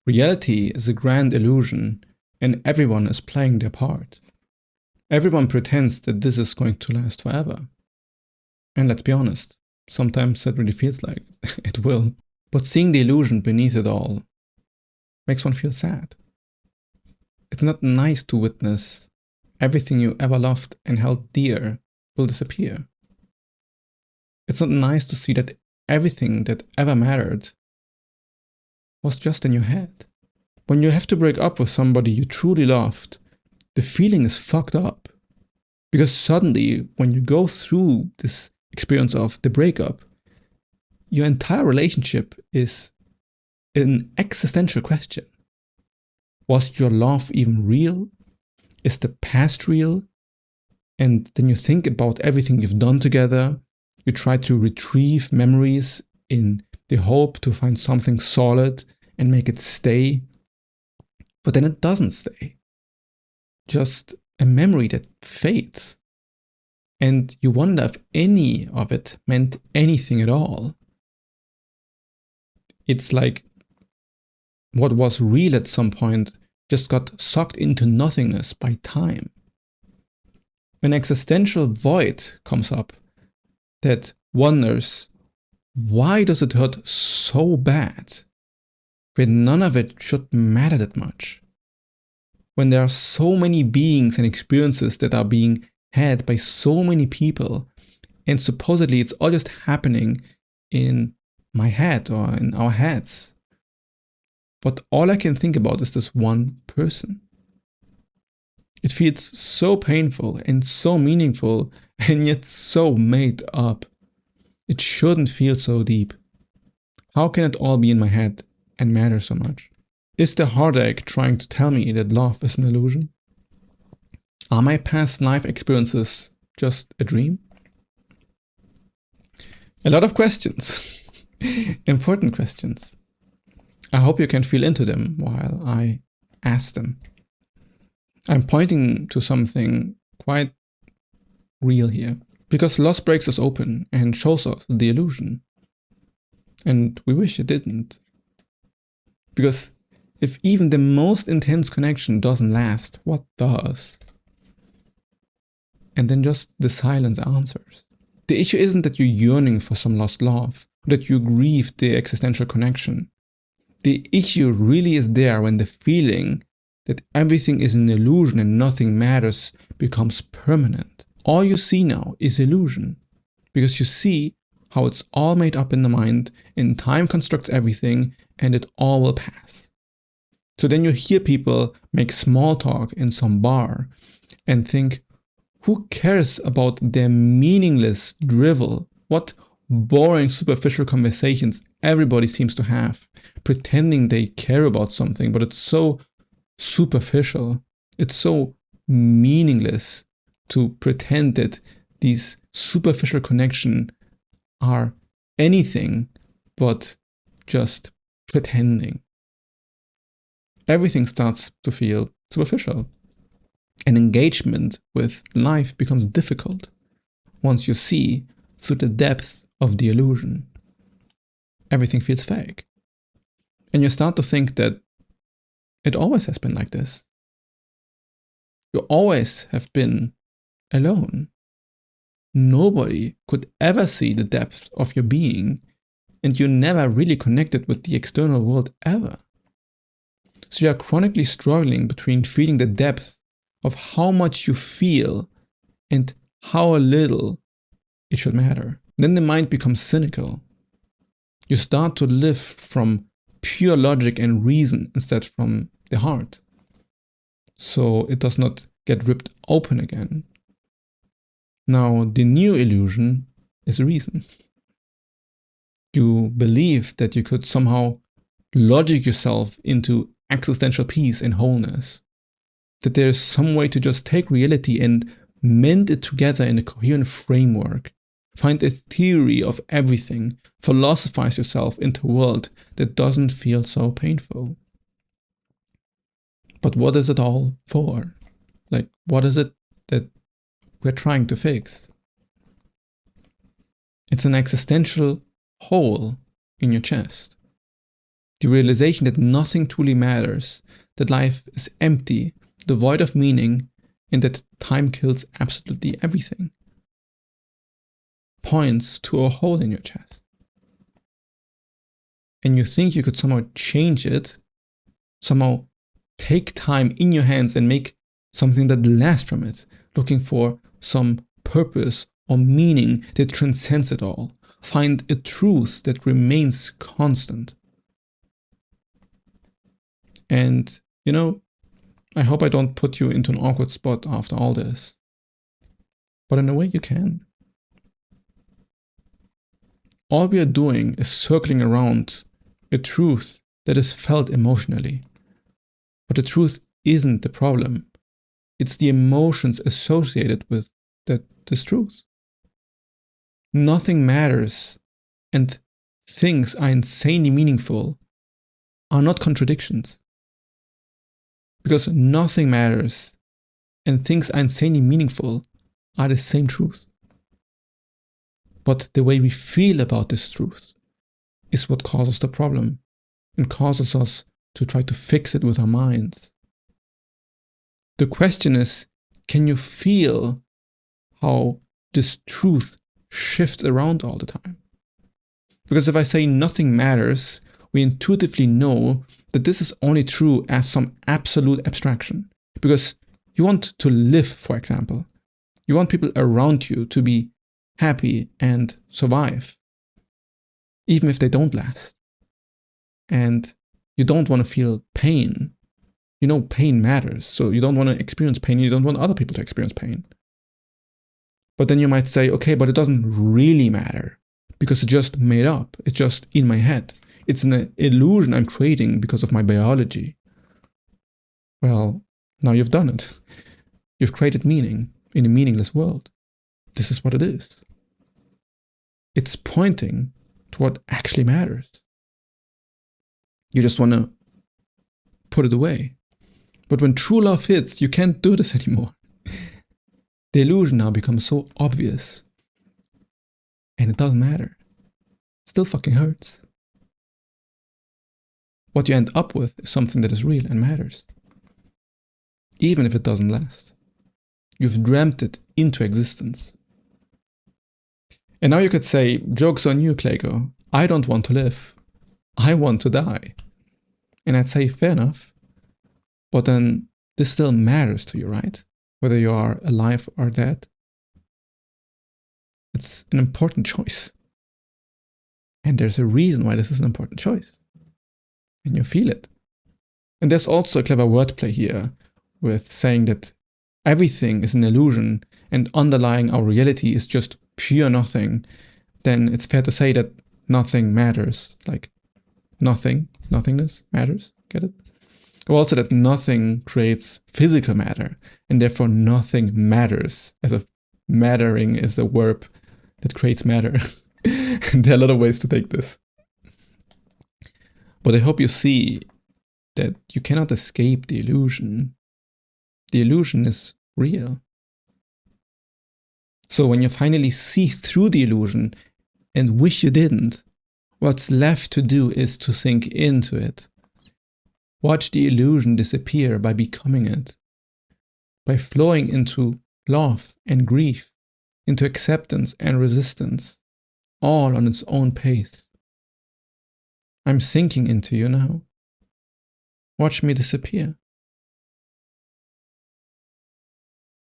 Reality is a grand illusion, and everyone is playing their part. Everyone pretends that this is going to last forever. And let's be honest, sometimes that really feels like it will. But seeing the illusion beneath it all makes one feel sad. It's not nice to witness everything you ever loved and held dear will disappear. It's not nice to see that everything that ever mattered was just in your head. When you have to break up with somebody you truly loved, the feeling is fucked up. Because suddenly, when you go through this experience of the breakup, your entire relationship is an existential question. Was your love even real? Is the past real? And then you think about everything you've done together. You try to retrieve memories in the hope to find something solid and make it stay. But then it doesn't stay. Just a memory that fades. And you wonder if any of it meant anything at all. It's like what was real at some point just got sucked into nothingness by time. An existential void comes up that wonders, why does it hurt so bad when none of it should matter that much? When there are so many beings and experiences that are being had by so many people, and supposedly it's all just happening in my head or in our heads. But all I can think about is this one person. It feels so painful and so meaningful and yet so made up. It shouldn't feel so deep. How can it all be in my head and matter so much? Is the heartache trying to tell me that love is an illusion? Are my past life experiences just a dream? A lot of questions. Important questions. I hope you can feel into them while I ask them. I'm pointing to something quite real here, because loss breaks us open and shows us the illusion. And we wish it didn't. Because if even the most intense connection doesn't last, what does? And then just the silence answers. The issue isn't that you're yearning for some lost love, or that you grieve the existential connection. The issue really is there when the feeling that everything is an illusion and nothing matters becomes permanent. All you see now is illusion, because you see how it's all made up in the mind and time constructs everything and it all will pass. So then you hear people make small talk in some bar and think, who cares about their meaningless drivel? What boring superficial conversations everybody seems to have, pretending they care about something, but it's so superficial. It's so meaningless to pretend that these superficial connections are anything but just pretending. Everything starts to feel superficial. And engagement with life becomes difficult once you see through the depth of the illusion. Everything feels fake. And you start to think that it always has been like this. You always have been alone. Nobody could ever see the depth of your being, and you never really connected with the external world ever. So you are chronically struggling between feeling the depth of how much you feel and how little it should matter. Then the mind becomes cynical. You start to live from pure logic and reason instead from the heart. So it does not get ripped open again. Now, the new illusion is reason. You believe that you could somehow logic yourself into existential peace and wholeness. That there is some way to just take reality and mend it together in a coherent framework. Find a theory of everything. Philosophize yourself into a world that doesn't feel so painful. But what is it all for? Like, what is it that we're trying to fix? It's an existential hole in your chest. The realization that nothing truly matters, that life is empty, devoid of meaning, and that time kills absolutely everything, points to a hole in your chest. And you think you could somehow change it, somehow take time in your hands and make something that lasts from it, looking for some purpose or meaning that transcends it all. Find a truth that remains constant. And, I hope I don't put you into an awkward spot after all this. But in a way you can. All we are doing is circling around a truth that is felt emotionally. But the truth isn't the problem. It's the emotions associated with this truth. Nothing matters and things are insanely meaningful are not contradictions. Because nothing matters and things are insanely meaningful are the same truth. But the way we feel about this truth is what causes the problem and causes us to try to fix it with our minds. The question is, can you feel how this truth shifts around all the time? Because if I say nothing matters, we intuitively know that this is only true as some absolute abstraction. Because you want to live, for example. You want people around you to be happy and survive, even if they don't last. And you don't want to feel pain. Pain matters. So you don't want to experience pain. You don't want other people to experience pain. But then you might say, okay, but it doesn't really matter because it's just made up. It's just in my head. It's an illusion I'm creating because of my biology. Well, now you've done it. You've created meaning in a meaningless world. This is what it is. It's pointing to what actually matters. You just want to put it away. But when true love hits, you can't do this anymore. The illusion now becomes so obvious. And it doesn't matter. It still fucking hurts. What you end up with is something that is real and matters. Even if it doesn't last. You've dreamt it into existence. And now you could say, joke's on you, Clego. I don't want to live. I want to die. And I'd say, fair enough. But then this still matters to you, right? Whether you are alive or dead. It's an important choice. And there's a reason why this is an important choice. And you feel it. And there's also a clever wordplay here with saying that everything is an illusion and underlying our reality is just pure nothing. Then it's fair to say that nothing matters. Like nothingness matters. Get it? Or also that nothing creates physical matter, and therefore nothing matters, as if mattering is a verb that creates matter. There are a lot of ways to take this. But I hope you see that you cannot escape the illusion. The illusion is real. So when you finally see through the illusion and wish you didn't, what's left to do is to sink into it. Watch the illusion disappear by becoming it, by flowing into love and grief, into acceptance and resistance, all on its own pace. I'm sinking into you now. Watch me disappear.